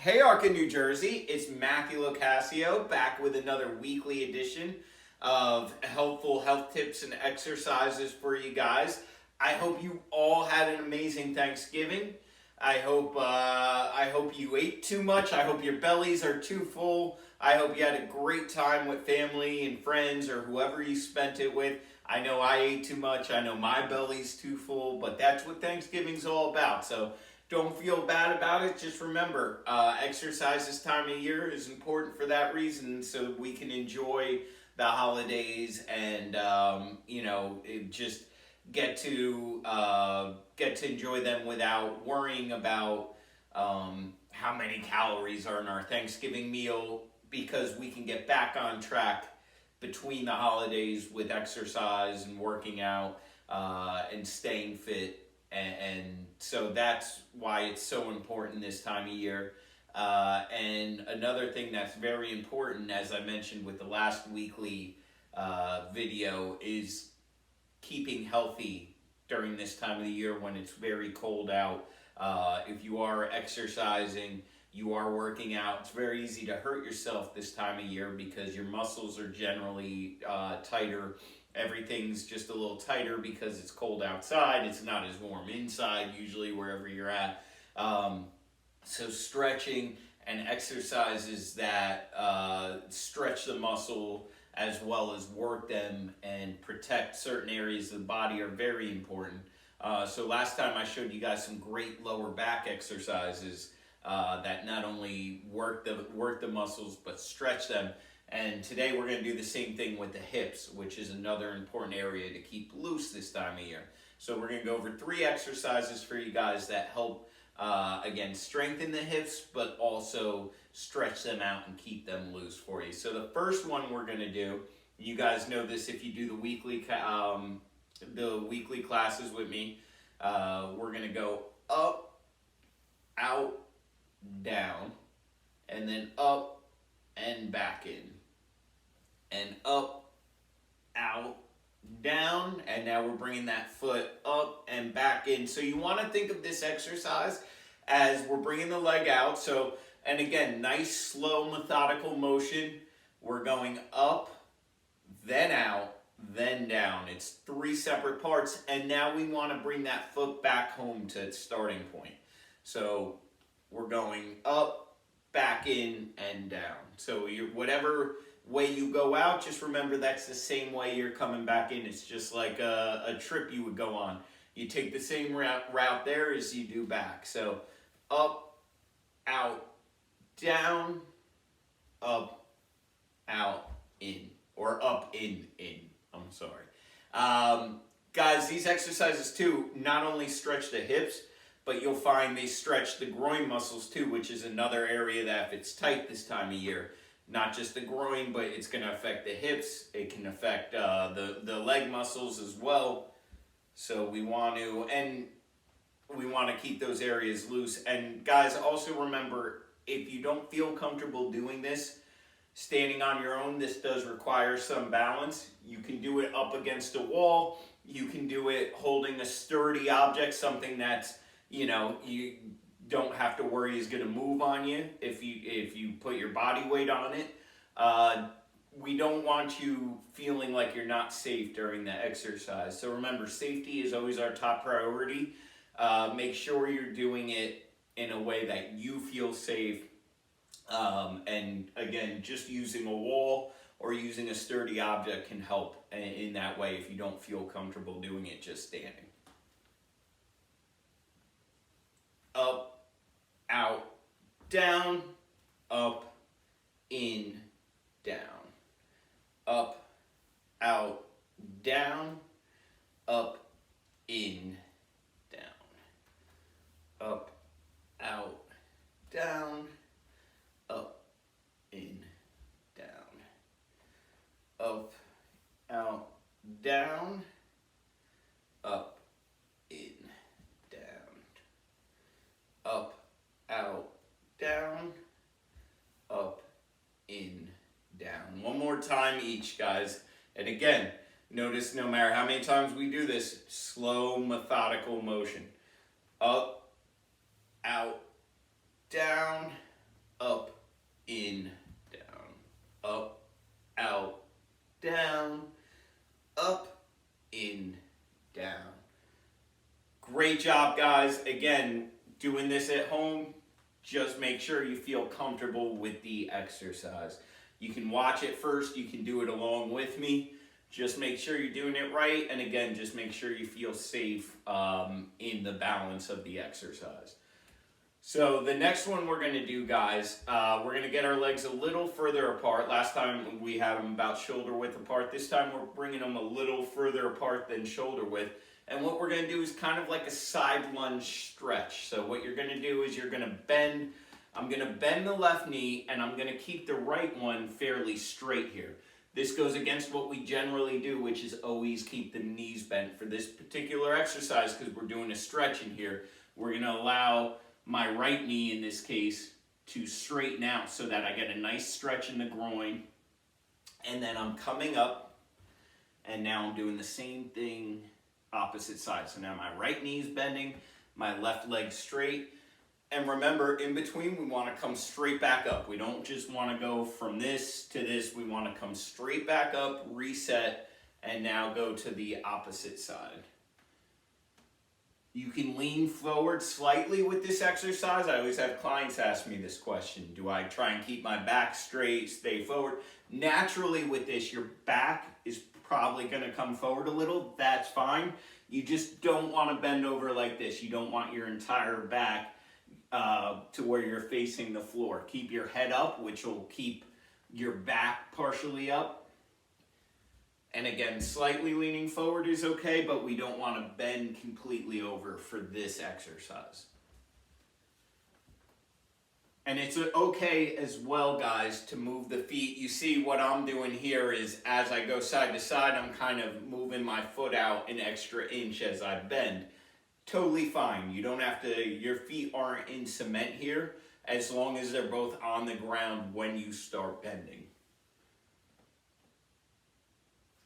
Hey Arca, New Jersey, it's Matthew Locascio back with another weekly edition of helpful health tips and exercises for you guys. I hope you all had an amazing Thanksgiving. I hope you ate too much. I hope your bellies are too full. I hope you had a great time with family and friends or whoever you spent it with. I know I ate too much. I know my belly's too full, but that's what Thanksgiving's all about. So don't feel bad about it. Just remember, exercise this time of year is important for that reason, so we can enjoy the holidays and just get to enjoy them without worrying about how many calories are in our Thanksgiving meal, because we can get back on track between the holidays with exercise and working out and staying fit. And so that's why it's so important this time of year. And another thing that's very important, as I mentioned with the last weekly video, is keeping healthy during this time of the year when it's very cold out. If you are exercising, you are working out, it's very easy to hurt yourself this time of year because your muscles are generally tighter. Everything's just a little tighter because it's cold outside. It's not as warm inside usually wherever you're at. So stretching and exercises that stretch the muscle as well as work them and protect certain areas of the body are very important. So last time I showed you guys some great lower back exercises that not only work the muscles but stretch them. And today we're going to do the same thing with the hips, which is another important area to keep loose this time of year. So we're going to go over 3 exercises for you guys that help, again, strengthen the hips, but also stretch them out and keep them loose for you. So the first one we're going to do, you guys know this if you do the weekly classes with me, we're going to go up, out, down, and then up and back in. And up, out, down, and now we're bringing that foot up and back in. So you want to think of this exercise as we're bringing the leg out. So, and again, nice, slow, methodical motion. We're going up, then out, then down. It's 3 separate parts, and now we want to bring that foot back home to its starting point. So we're going up, back in, and down. So whatever way you go out, just remember that's the same way you're coming back in. It's just like a trip you would go on. You take the same route there as you do back. So up, out, down, up, out, in. Or up, in. I'm sorry. Guys, these exercises too not only stretch the hips, but you'll find they stretch the groin muscles too, which is another area that if it's tight this time of year, not just the groin, but it's going to affect the hips. It can affect the leg muscles as well. So we want to keep those areas loose. And guys, also remember, if you don't feel comfortable doing this, standing on your own, this does require some balance. You can do it up against a wall. You can do it holding a sturdy object, something that's, you don't have to worry is going to move on you if you put your body weight on it. We don't want you feeling like you're not safe during the exercise. So remember, safety is always our top priority. Make sure you're doing it in a way that you feel safe. And again, just using a wall or using a sturdy object can help in that way if you don't feel comfortable doing it just standing. Up, out, down, up, in, down. Up, out, down, up, in, down. Up, out, down, up, in, down. Up, out, down, up, in, down. Up, out, down, up, in, down. One more time each, guys. And again, notice no matter how many times we do this, slow, methodical motion. Up, out, down, in, down, up, out, down, up, in, down. Great job, guys. Again, doing this at home, just make sure you feel comfortable with the exercise. You can watch it first, you can do it along with me. Just make sure you're doing it right, and again, just make sure you feel safe in the balance of the exercise. So the next one we're going to do, guys, we're going to get our legs a little further apart. Last time we had them about shoulder width apart. This time we're bringing them a little further apart than shoulder width. And what we're going to do is kind of like a side lunge stretch. So what you're going to do is you're going to bend. I'm going to bend the left knee, and I'm going to keep the right one fairly straight here. This goes against what we generally do, which is always keep the knees bent. For this particular exercise, because we're doing a stretch in here, we're going to allow my right knee, in this case, to straighten out so that I get a nice stretch in the groin. And then I'm coming up, and now I'm doing the same thing opposite side. So now my right knee is bending, my left leg straight. And remember, in between, we want to come straight back up. We don't just want to go from this to this. We want to come straight back up, reset, and now go to the opposite side. You can lean forward slightly with this exercise. I always have clients ask me this question. Do I try and keep my back straight, stay forward? Naturally with this, your back is probably going to come forward a little. That's fine. You just don't want to bend over like this. You don't want your entire back to where you're facing the floor. Keep your head up, which will keep your back partially up. And again, slightly leaning forward is okay, but we don't want to bend completely over for this exercise. And it's okay as well, guys, to move the feet. You see what I'm doing here is as I go side to side, I'm kind of moving my foot out an extra inch as I bend. Totally fine. You don't have to, your feet aren't in cement here as long as they're both on the ground when you start bending.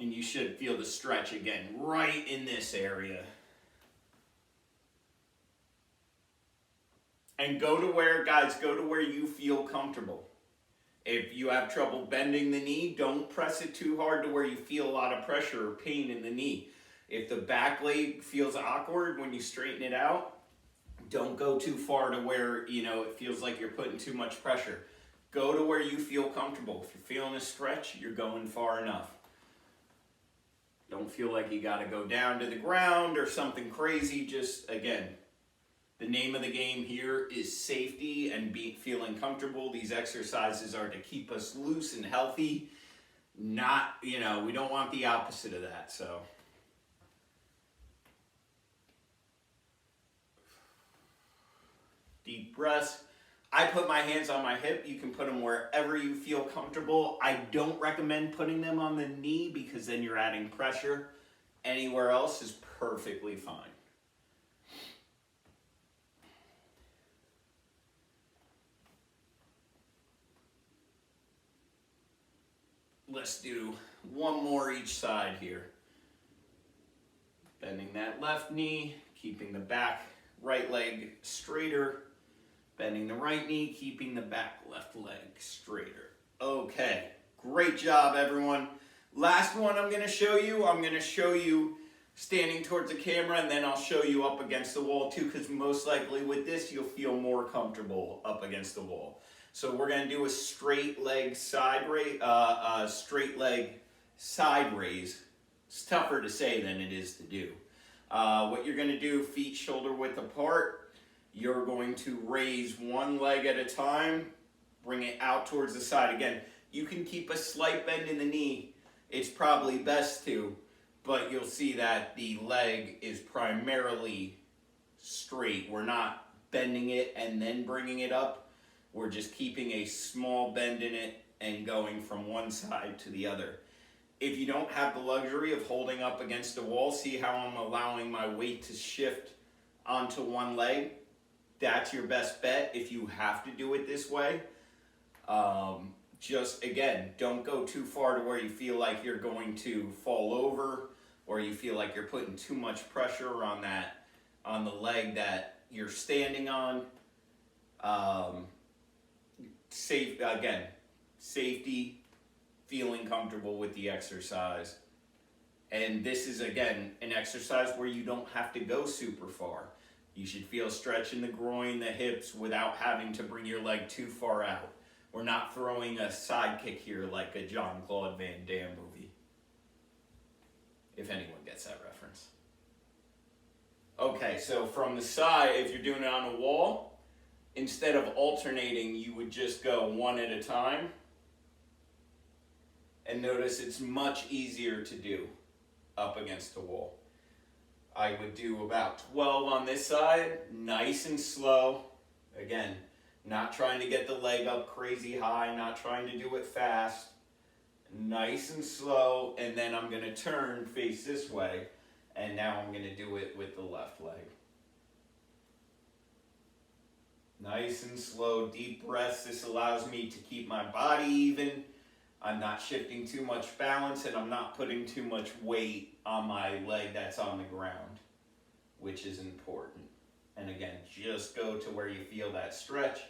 And you should feel the stretch again right in this area. And go to where, guys, go to where you feel comfortable. If you have trouble bending the knee, don't press it too hard to where you feel a lot of pressure or pain in the knee. If the back leg feels awkward when you straighten it out, don't go too far to where, it feels like you're putting too much pressure. Go to where you feel comfortable. If you're feeling a stretch, you're going far enough. Don't feel like you got to go down to the ground or something crazy. Just, again, the name of the game here is safety and feeling comfortable. These exercises are to keep us loose and healthy. Not, we don't want the opposite of that, so. Deep breaths. I put my hands on my hip. You can put them wherever you feel comfortable. I don't recommend putting them on the knee because then you're adding pressure. Anywhere else is perfectly fine. Let's do one more each side here. Bending that left knee, keeping the back right leg straighter. Bending the right knee, keeping the back left leg straighter. Okay, great job, everyone. Last one I'm going to show you standing towards the camera, and then I'll show you up against the wall too, because most likely with this you'll feel more comfortable up against the wall. So we're going to do a straight leg side raise. It's tougher to say than it is to do. What you're going to do, feet shoulder width apart. You're going to raise one leg at a time, bring it out towards the side. Again, you can keep a slight bend in the knee. It's probably best to, but you'll see that the leg is primarily straight. We're not bending it and then bringing it up. We're just keeping a small bend in it and going from one side to the other. If you don't have the luxury of holding up against the wall, see how I'm allowing my weight to shift onto one leg? That's your best bet if you have to do it this way. Just, again, don't go too far to where you feel like you're going to fall over or you feel like you're putting too much pressure on the leg that you're standing on. safety, feeling comfortable with the exercise. And this is, again, an exercise where you don't have to go super far. You should feel stretch in the groin, the hips, without having to bring your leg too far out. We're not throwing a side kick here like a Jean-Claude Van Damme movie, if anyone gets that reference. Okay, so from the side, if you're doing it on a wall, instead of alternating, you would just go one at a time. And notice it's much easier to do up against the wall. I would do about 12 on this side, nice and slow. Again, not trying to get the leg up crazy high, not trying to do it fast. Nice and slow, and then I'm gonna turn, face this way, and now I'm gonna do it with the left leg. Nice and slow, deep breaths. This allows me to keep my body even. I'm not shifting too much balance, and I'm not putting too much weight on my leg that's on the ground, which is important. And again, just go to where you feel that stretch.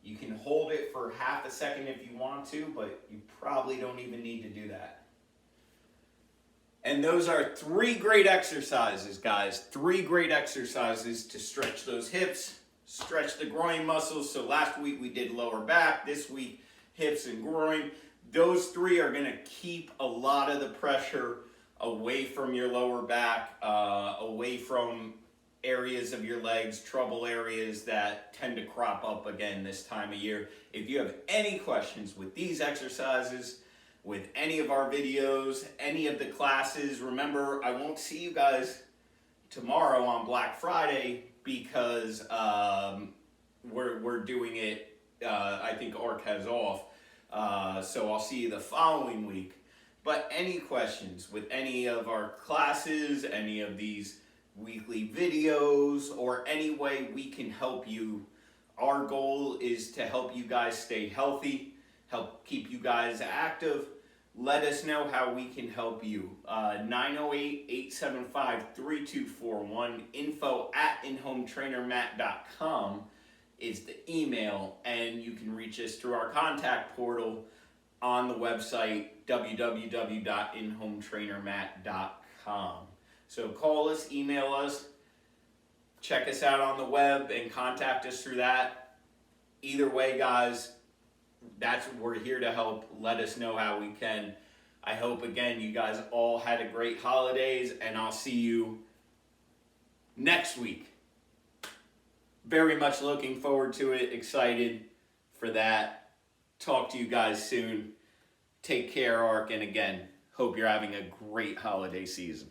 You can hold it for half a second if you want to, but you probably don't even need to do that. And those are 3 great exercises, guys. 3 great exercises to stretch those hips, stretch the groin muscles. So last week we did lower back, this week hips and groin. Those 3 are gonna keep a lot of the pressure away from your lower back, away from areas of your legs, trouble areas that tend to crop up again this time of year. If you have any questions with these exercises, with any of our videos, any of the classes, remember, I won't see you guys tomorrow on Black Friday because we're doing it, I think ARC has off, so I'll see you the following week. But any questions with any of our classes, any of these weekly videos, or any way we can help you, our goal is to help you guys stay healthy, help keep you guys active. Let us know how we can help you. 908-875-3241, info@inhometrainermatt.com is the email, and you can reach us through our contact portal on the website, www.inhometrainermatt.com. So call us, email us, check us out on the web, and contact us through that. Either way, guys, we're here to help. Let us know how we can. I hope, again, you guys all had a great holidays, and I'll see you next week. Very much looking forward to it, excited for that. Talk to you guys soon. Take care, ARC, and again, hope you're having a great holiday season.